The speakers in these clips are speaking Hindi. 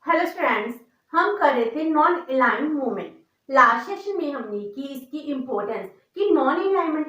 हेलो स्टूडेंट्स, हम कर रहे थे non aligned movement. Last session में हमने की इसकी इम्पोर्टेंस कि नॉन अलाइनमेंट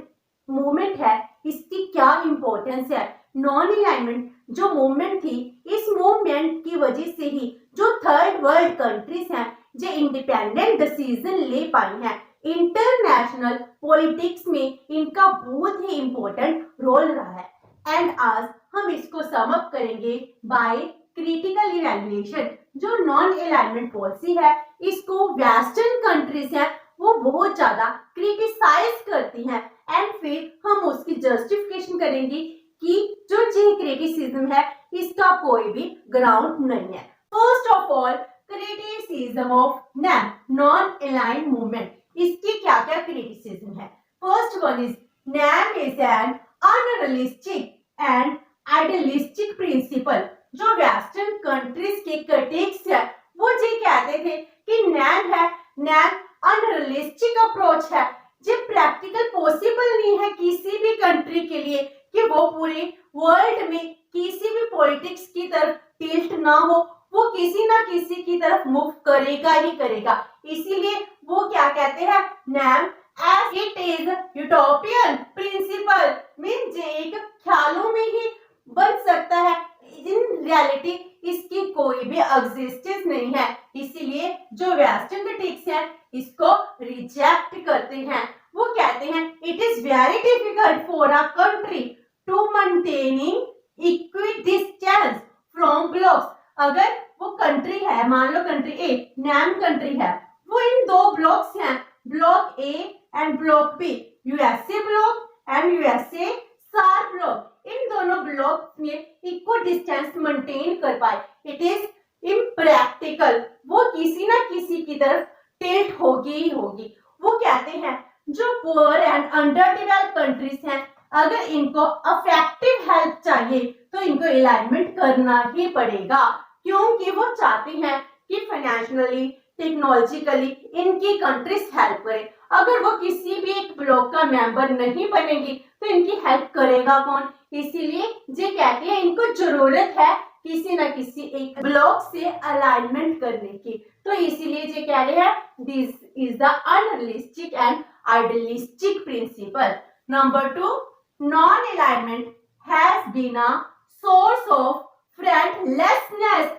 मूवमेंट है, इसकी क्या इम्पोर्टेंस है। नॉन अलाइनमेंट जो मूवमेंट थी, इस मूवमेंट की वजह से ही जो थर्ड वर्ल्ड कंट्रीज हैं जो इंडिपेंडेंट डिसीजन ले पाई हैं। इंटरनेशनल पॉलिटिक्स में इनका बहुत ही इम्पोर्टेंट रोल रहा है। एंड आज हम इसको सम अप करेंगे बाय क्रिटिकल इवैल्यूएशन। जो नॉन अलाइनमेंट पॉलिसी है, इसको वेस्टर्न कंट्रीज हैं वो बहुत ज्यादा क्रिटिसाइज करती हैं। एंड फिर हम उसकी जस्टिफिकेशन करेंगे कि जो ये क्रिटिसिज्म है इसका कोई भी ग्राउंड नहीं है। First of all, criticism of NAM non aligned movement. इसकी क्या क्या क्रिटिसिज्म है। First one is NAM is an unrealistic and idealistic principle. जो वेस्टर्न कंट्रीज के क्रिटिक्स है वो ये कहते थे कि नैम अनरियलिस्टिक अप्रोच है। ये प्रैक्टिकल पॉसिबल नहीं है किसी भी कंट्री के लिए कि वो पूरे वर्ल्ड में किसी भी पॉलिटिक्स की तरफ टिल्ट ना हो, वो किसी ना किसी की तरफ मूव करेगा ही करेगा। इसीलिए वो क्या कहते हैं, NAM as it is utopian principle mean ये एक ख्यालों में ही बन सकता है, इन रियलिटी इसकी कोई भी एग्जिस्टेंस नहीं है। इसीलिए जो वेस्टर्न क्रिटिक्स है इसको रिजेक्ट करते हैं। वो कहते हैं it is very difficult for a country to maintaining equal distance from blocs. अगर वो कंट्री है, मान लो कंट्री ए नैम कंट्री है, वो इन दो ब्लॉक्स हैं, bloc A and bloc B, USA bloc and USSR bloc. इन दोनों ब्लॉक में इक्वल डिस्टेंस मेंटेन कर पाए, इट इज इम्प्रैक्टिकल। वो किसी ना किसी की तरफ टिल्ट होगी ही होगी। वो कहते हैं जो poor and under developed countries हैं, अगर इनको अफेक्टिव हेल्प चाहिए तो इनको अलाइनमेंट करना ही पड़ेगा, क्योंकि वो चाहते हैं कि फाइनेंशियली टेक्नोलॉजिकली इनकी कंट्रीज हेल्प करे। अगर वो किसी भी एक ब्लॉक का मेंबर नहीं बनेगी तो इनकी हेल्प करेगा कौन। इसीलिए ये कहते हैं इनको जरूरत है किसी न किसी एक ब्लॉक से अलाइनमेंट करने की। तो इसीलिए ये कह रहे हैं this is the unrealistic and idealistic principle. Number 2, non alignment has been a source of friendlessness.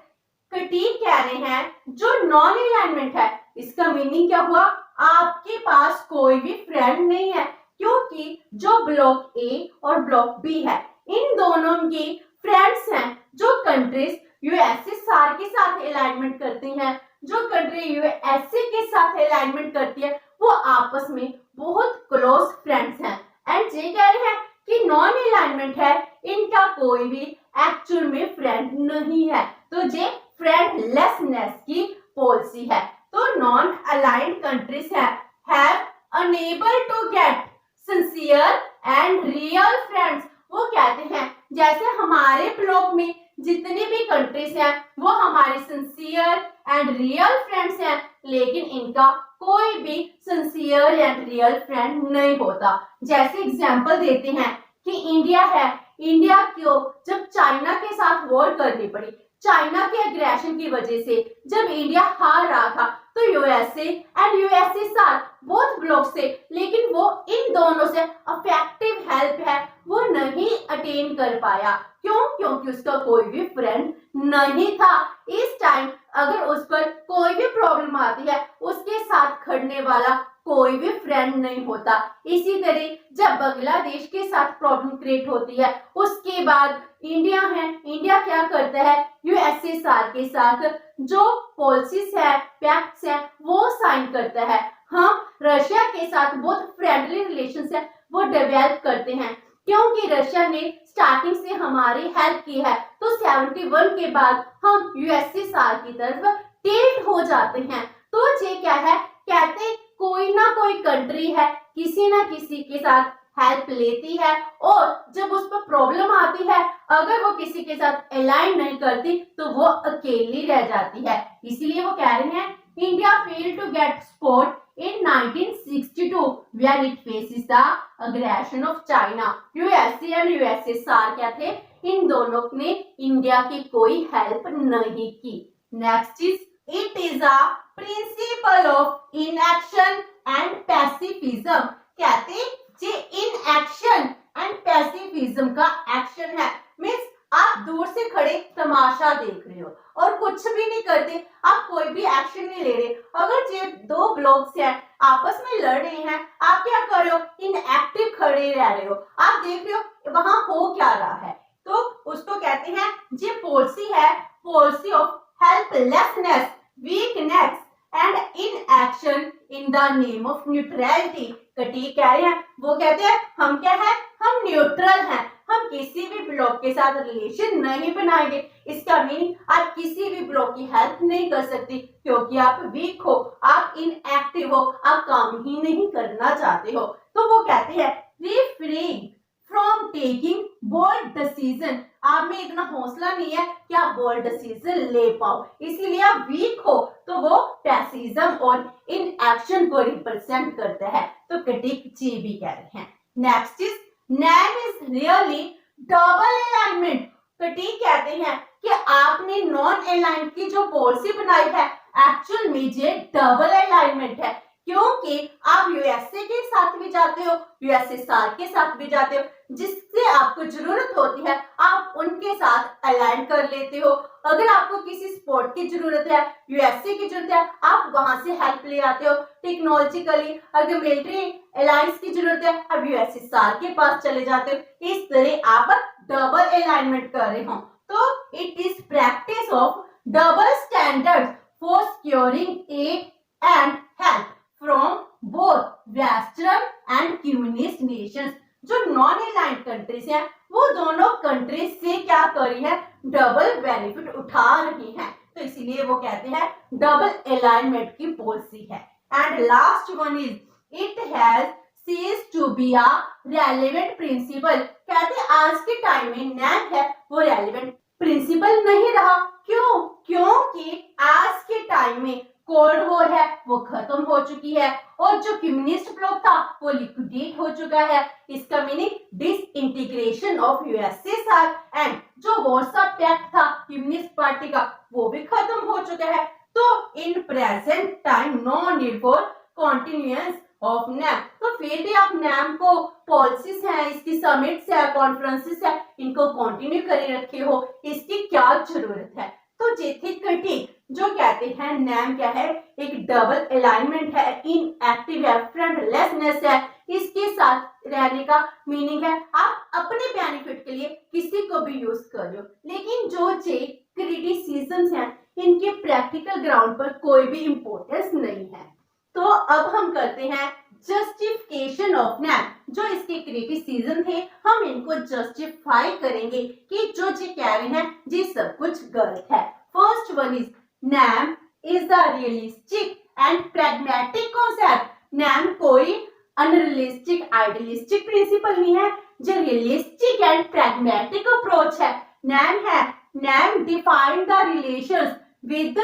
Critic कह रहे हैं जो नॉन अलाइनमेंट है इसका मीनिंग क्या हुआ, आपके पास कोई भी फ्रेंड नहीं है, क्योंकि जो ब्लॉक ए और ब्लॉक बी है इन दोनों की फ्रेंड्स हैं। जो कंट्रीज यूएसए सार के साथ अलाइनमेंट करती हैं, जो कंट्री यूएसए के साथ अलाइनमेंट करती है, वो आपस में बहुत क्लोज फ्रेंड्स हैं। एंड ये कह रहे हैं कि नॉन अलाइनमेंट है, इनका कोई भी एक्चुअल में फ्रेंड नहीं है, तो ये फ्रेंडलेसनेस की पॉलिसी है। तो non aligned countries have unable to get sincere and real friends. वो कहते हैं जैसे हमारे ब्लॉक में जितनी भी कंट्रीज हैं वो हमारे सिंसियर एंड रियल फ्रेंड्स हैं, लेकिन इनका कोई भी सिंसियर एंड रियल फ्रेंड नहीं होता। जैसे एग्जांपल देते हैं कि इंडिया है, इंडिया को जब चाइना के साथ वॉर करनी पड़ी, चाइना के एग्रेशन की वजह से जब इंडिया हार रहा था, तो यूएसए एंड यूएसए साथ बोथ ब्लॉक से, लेकिन वो इन दोनों से अफेक्टिव हेल्प है वो नहीं अटेन कर पाया। क्यों? क्योंकि उसका कोई भी फ्रेंड नहीं था। इस टाइम अगर उस पर कोई भी प्रॉब्लम आती है उसके साथ खड़ने वाला कोई भी फ्रेंड नहीं होता। इसी तरह जब बांग्लादेश के साथ प्रॉब्लम क्रिएट होती है उसके बाद इंडिया है, इंडिया क्या करता है, यूएसएसआर के साथ जो पॉलिसीज है, पैक्ट्स है वो साइन करता है। हम रशिया के साथ बहुत फ्रेंडली रिलेशन है वो डेवलप करते हैं, क्योंकि रशिया ने स्टार्टिंग से हमारी हेल्प की है। तो 71 के बाद हम यूएसएसआर की तरफ टिल्ट हो जाते हैं। तो ये क्या है, कहते कोई ना कोई कंट्री है किसी ना किसी के साथ हेल्प लेती है, और जब उस पर प्रॉब्लम आती है अगर वो किसी के साथ अलाइन नहीं करती तो वो अकेली रह जाती है। इसीलिए वो कह रहे हैं India failed to get support in 1962 when it faces the aggression of China। USA and USSR क्या थे, इन दोनों ने इंडिया की कोई हेल्प नहीं की। Next is it is a principle of inaction and pacifism. कहते जे इनएक्शन एंड पैसिफिज्म का एक्शन है, मींस आप दूर से खड़े तमाशा देख रहे हो और कुछ भी नहीं करते, आप कोई भी एक्शन नहीं ले रहे। अगर ये दो ब्लॉक्स हैं आपस में लड़ रहे हैं, आप क्या कर रहे हो, इनएक्टिव खड़े रह रहे हो, आप देख रहे हो वहां हो क्या रहा है, तो उसको कहते हैं ये पॉलिसी है, policy of helplessness, weakness and inaction in the name of neutrality. कटी कह रहे हैं, वो कहते हैं हम क्या है, हम न्यूट्रल हैं, हम किसी भी ब्लॉक के साथ रिलेशन नहीं बनाएंगे। इसका मीनिंग आप किसी भी ब्लॉक की हेल्प नहीं कर सकती क्योंकि आप वीक हो, आप इनएक्टिव हो, आप काम ही नहीं करना चाहते हो। तो वो कहते हैं refrain from taking bold decision, आप में इतना हौसला नहीं है कि आप बोल्ड डिसीजन ले पाओ, इसीलिए आप वीक हो। तो वो पैसिज्म और इनएक्शन को रिप्रेजेंट करता है, तो क्रिटिक जी भी कह रहे हैं। Next is NAM is really double alignment. Critic कहते हैं कि आपने नॉन अलाइंड की जो पॉलिसी बनाई है एक्चुअल में ये डबल अलाइनमेंट है, क्योंकि आप यूएसए के साथ भी जाते हो, यूएसएसआर के साथ भी जाते हो, जिससे आपको जरूरत होती है आप उनके साथ अलाइन कर लेते हो। अगर आपको किसी स्पोर्ट की जरूरत है, यूएसए की जरूरत है, आप वहां से हेल्प ले आते हो टेक्नोलॉजिकली। अगर मिलिट्री अलायंस की जरूरत है, अब यूएसएसआर के पास चले जाते हो। इस तरह आप डबल अलाइनमेंट कर रहे हो। तो it is practice of double standard for securing aid and help from both western and communist nations. जो नॉन अलाइंड कंट्रीज हैं वो दोनों कंट्रीज से क्या कर रही है, डबल बेनिफिट उठा रही हैं, तो इसीलिए वो कहते हैं डबल अलाइनमेंट की पॉलिसी है। And last one is it has ceased to be a relevant principle. कहते आज के टाइम में नैम है वो रेलेवेंट प्रिंसिपल नहीं रहा। क्यों? क्योंकि आज के टाइम में कोल्ड वॉर है वो खत्म हो चुकी है और जो कम्युनिस्ट ब्लॉक था वो लिक्विडेट हो चुका है। इसका meaning disintegration of USSR and जो वॉर्सा पैक्ट था कम्युनिस्ट पार्टी का वो भी खत्म हो चुका है। तो in present time no need for continuance of NAM. तो फिर भी आप नैम को पॉलिसीज है, इसकी समिट्स है, कॉन्फ्रेंसेस है, इनको कंटिन्यू करे रखे हो, इसकी क्या जरूरत है। तो जेथी क्रिटिक जो कहते हैं नैम क्या है, एक डबल अलाइनमेंट है, इनएक्टिव है, फ्रेंडलेसनेस है, इसके साथ रहने का मीनिंग है आप अपने बेनिफिट के लिए किसी को भी यूज कर रहे हो। लेकिन जो जे क्रिटिसिज्म्स हैं इनके प्रैक्टिकल ग्राउंड पर कोई भी इंपॉर्टेंस नहीं है। तो अब हम करते हैं जस्टिफिकेशन ऑफ नैम। जो इसके क्रिटिसिज्म थे हम इनको जस्टिफाई करेंगे कि जो जी कह रहे हैं जी सब कुछ गलत है। First one is NAM is a realistic and pragmatic concept. NAM कोई अनरियलिस्टिक आइडियलिस्टिक प्रिंसिपल नहीं है, जो रियलिस्टिक एंड प्रैग्मेटिक अप्रोच है नैम है। NAM define the relations with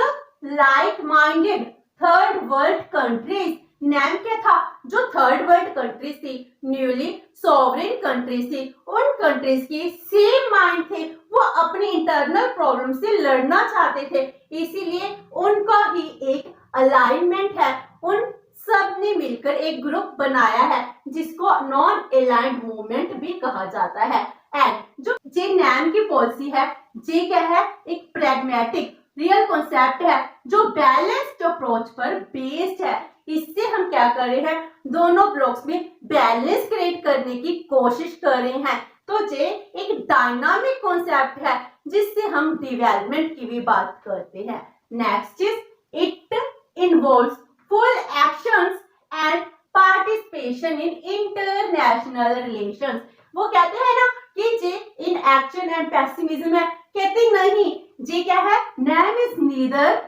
like minded third world countries. NAM क्या था, जो थर्ड वर्ल्ड कंट्रीज थी, न्यूली सॉवरेन कंट्रीज थी, उन कंट्रीज के सेम माइंड थे, वो अपने इंटरनल प्रॉब्लम से लड़ना चाहते थे, इसीलिए उनका ही एक अलाइनमेंट है, उन सब ने मिलकर एक ग्रुप बनाया है जिसको नॉन अलाइंड मूवमेंट भी कहा जाता है। एंड जो जे नैम की पॉलिसी है जे क्या है, एक प्रैग्मेटिक रियल कॉन्सेप्ट है जो बैलेंस्ड अप्रोच पर बेस्ड है। इससे हम क्या कर रहे हैं, दोनों ब्लॉक्स में बैलेंस क्रिएट करने की कोशिश कर रहे हैं। तो ये एक डायनामिक कॉन्सेप्ट है जिससे हम डेवलपमेंट की भी बात करते हैं। Next is it involves full actions and participation in international relations. वो कहते हैं ना कि जे इन एक्शन एंड पैसिमिज्म है, कहते नहीं जी क्या है, NAM is neither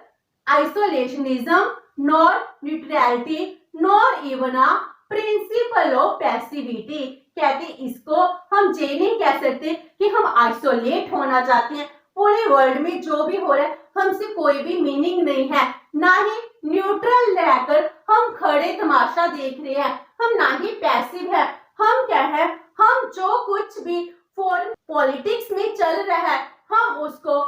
isolationism nor neutrality nor even a principle of passivity. कहते इसको हम ये नहीं कह सकते कि हम आइसोलेट होना चाहते हैं, पूरे वर्ल्ड में जो भी हो रहा है हमसे कोई भी मीनिंग नहीं है, ना ही न्यूट्रल रहकर हम खड़े तमाशा देख रहे हैं, हम ना ही पैसिव है, हम क्या है, हम जो कुछ भी फॉरेन पॉलिटिक्स में चल रहा है हम उसको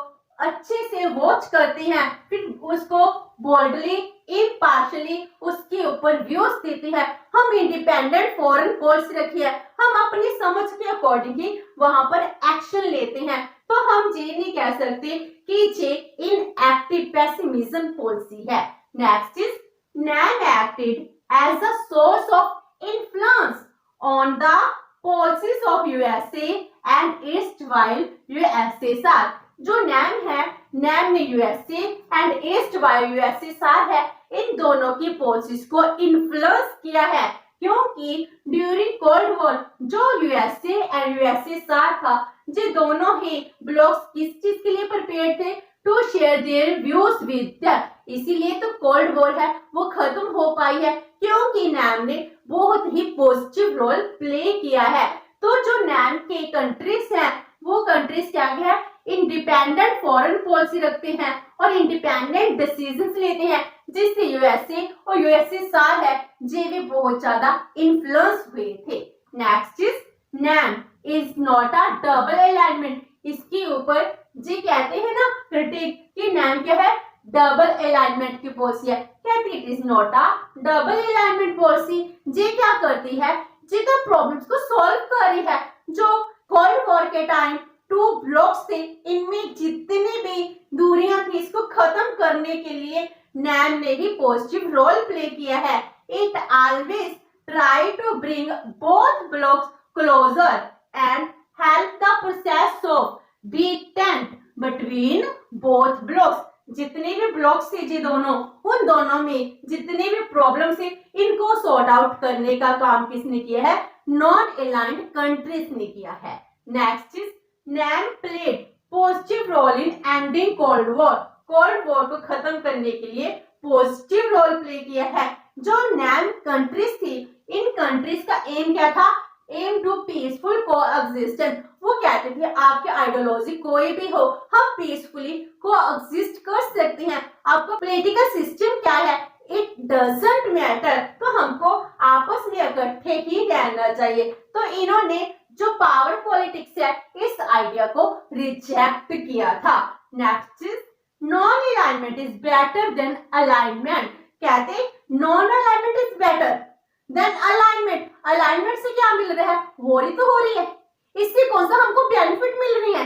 अच्छे से वॉच करते हैं, फिर उसको बोल्डली इम्पार्शली उसके ऊपर व्यूज देते हैं। हम इंडिपेंडेंट फॉरेन पॉलिसी रखी है, हम अपनी समझ के अकॉर्डिंग ही वहां पर एक्शन लेते हैं। तो हम ये नहीं कह सकते कि ये इनएक्टिव पेसिमिज्म पॉलिसी है। Next is NAM acted as a source of influence on the policies of USA and erstwhile USSR। जो NAM है, NAM ने USA and erstwhile USSR है, इन दोनों की पॉलिसीज को इन्फ्लुएंस किया है, क्योंकि ड्यूरिंग कोल्ड वॉर जो यूएसए एंड यूएसएसआर था, ये दोनों ही ब्लॉक्स किस चीज के लिए प्रिपेयर थे? To share their views with them. इसीलिए तो कोल्ड वॉर है वो खत्म हो पाई है, क्योंकि नैम ने बहुत ही पॉजिटिव रोल प्ले किया है। तो जो नैम के कंट्रीज हैं वो कंट्रीज क्या है? इंडिपेंडेंट फॉरेन पॉलिसी रखते हैं और इंडिपेंडेंट डिसीजंस लेते हैं, जिससे यूएसए और यूएसएसआर है जे भी बहुत ज्यादा इन्फ्लुएंस हुए थे। Next is NAM is not a double alignment. इसके ऊपर जी कहते हैं ना क्रिटिक कि नैम क्या है? डबल अलाइनमेंट की पॉलिसी है। कहती it is not a double alignment policy. जी क्या करती है? जी तो प्रॉब्लम्स को सॉल्व कर रही है। जो कोल्ड वॉर के टाइम टू ब्लॉक्स थे, इनमें जितनी भी दूरियां थी इसको खत्म करने के लिए नैम ने ही पॉजिटिव रोल प्ले किया है। It always try to bring both blocs closer and help the process of detente between both blocs. जितने भी ब्लॉक्स थे जी दोनों, उन दोनों में जितने भी प्रॉब्लम थे इनको सॉर्ट आउट करने का काम किसने किया है? नॉन अलाइंड कंट्रीज ने किया है। Next is NAM played positive role in ending cold war. Cold war को खत्म करने के लिए पॉजिटिव रोल प्ले किया है। जो नैम कंट्रीज थी, इन कंट्रीज का एम क्या था? Aim to peaceful coexistence. वो कहते थे आपकी आइडियोलॉजी कोई भी हो, हम पीसफुली कोएग्जिस्ट कर सकते हैं। आपका पॉलिटिकल सिस्टम क्या है, इट डजंट मैटर, तो हमको आपस में इकट्ठे ही रहना चाहिए। तो इन्होंने जो पावर पॉलिटिक्स है इस आइडिया को रिजेक्ट किया था। Next is non alignment is better than alignment. कहते non alignment is better than alignment. Alignment से क्या मिल रहा है? वॉर ही तो हो रही है, इससे कौन सा हमको बेनिफिट मिल रही है?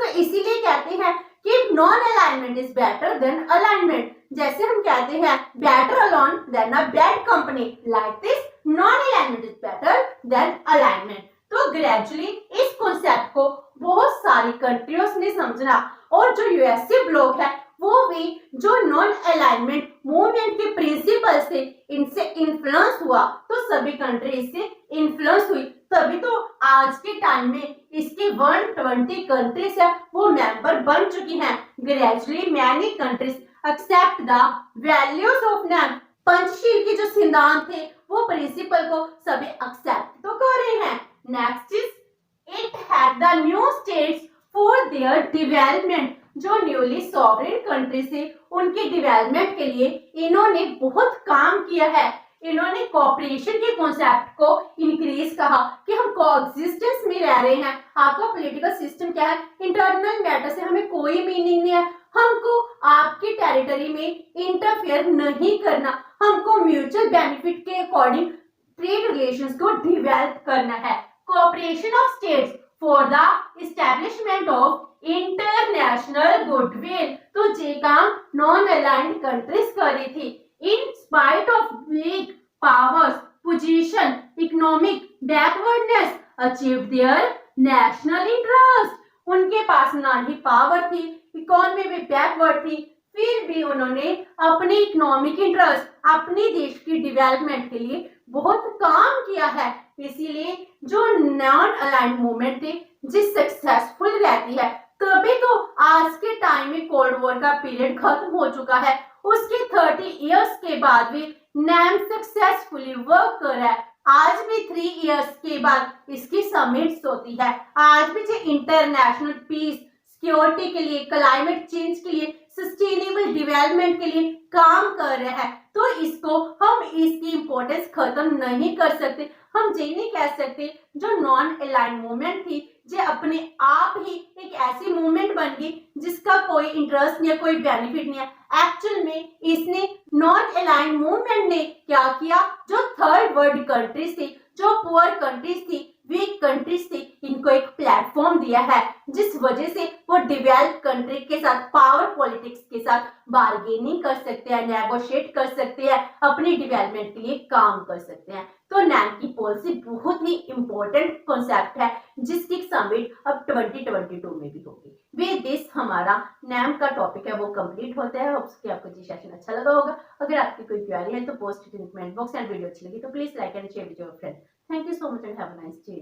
तो इसीलिए कहते हैं कि non alignment is better than alignment. जैसे हम कहते हैं better alone than a bad company, like this non alignment is better than alignment. तो ग्रेजुअली इस कॉन्सेप्ट को बहुत सारी कंट्रीज ने समझना, और जो यूएसए ब्लॉक है वो भी जो नॉन अलाइनमेंट मूवमेंट के प्रिंसिपल से इनसे इन्फ्लुएंस हुआ, तो सभी कंट्री इससे इन्फ्लुएंस हुई। तभी तो आज के टाइम में इसके 120 कंट्रीज है वो मेंबर बन चुकी हैं। Gradually many countries accept the values of NAM. Panchsheel के जो सिद्धांत थे वो प्रिंसिपल को सभी एक्सेप्ट तो कर रहे हैं। Next is it had the new states for their development. जो न्यूली सॉवरेन कंट्री से उनके डेवलपमेंट के लिए इन्होंने बहुत काम किया है। इन्होंने कोऑपरेशन के कॉन्सेप्ट को इंक्रीज कहा कि हम कोएग्जिस्टेंस में रह रहे हैं। आपका पॉलिटिकल सिस्टम क्या है? इंटरनल मैटर से हमें कोई मीनिंग नहीं है, हमको आपकी टेरिटरी में इंटरफेयर नहीं करना, हमको म्यूचुअल बेनिफिट के अकॉर्डिंग ट्रेड रिलेशंस को डेवलप करना है। Cooperation of states for the establishment of international goodwill. तो ये काम नॉन अलाइंड कंट्रीज कर रही थी। In spite of weak powers position economic backwardness achieve their national interest. उनके पास ना ही पावर थी, इकोनॉमी भी बैकवर्ड थी, फिर भी उन्होंने अपनी इकोनॉमिक इंटरेस्ट, अपने देश की डेवलपमेंट के लिए बहुत काम किया है। इसीलिए जो नॉन अलाइंड मूवमेंट थी जिस सक्सेसफुल रहती है, तभी तो आज के टाइम में कोल्ड वॉर का पीरियड खत्म हो चुका है। उसके 30 इयर्स के बाद भी नैम सक्सेसफुली वर्क कर रहा है। आज भी 3 इयर्स के बाद इसकी समिट्स होती है। आज भी जो इंटरनेशनल पीस, सिक्योरिटी के लिए, क्लाइमेट चेंज के लिए, सस्टेनेबल डेवलपमेंट के लिए काम कर रहे हैं। तो इसको हम इसकी इम्पोर्टेंस खत्म नहीं कर सकते। हम ये नहीं कह सकते जो नॉन अलाइंड मूवमेंट थी जो अपने आप ही एक ऐसी मूवमेंट बन गई जिसका कोई इंटरेस्ट नहीं है, कोई बेनिफिट नहीं है। एक्चुअल में इसने नॉन अलाइंड मूवमेंट ने क्या किया, जो थर्ड वर्ल्ड कंट्रीज थी, जो पुअर कंट्रीज थी, वीक कंट्रीज थी, इनको एक प्लेटफॉर्म दिया है, जिस वजह से वो डेवलप्ड कंट्री के साथ पावर पॉलिटिक्स के साथ बार्गेनिंग कर सकते हैं, नेगोशिएट कर सकते हैं, अपनी डेवलपमेंट के लिए काम कर सकते हैं। तो नैम की पॉलिसी बहुत ही इंपॉर्टेंट कॉन्सेप्ट है, जिसकी समिट अब 2022 में भी होगी। विद दिस हमारा नैम का टॉपिक है वो कंप्लीट होता है। होप्स कि आपको ये सेशन अच्छा लगा होगा। अगर आपकी कोई क्वेरी है तो post it in comment box and video अच्छी लगी तो please like and share with your friend. Thank you so much and have a nice day.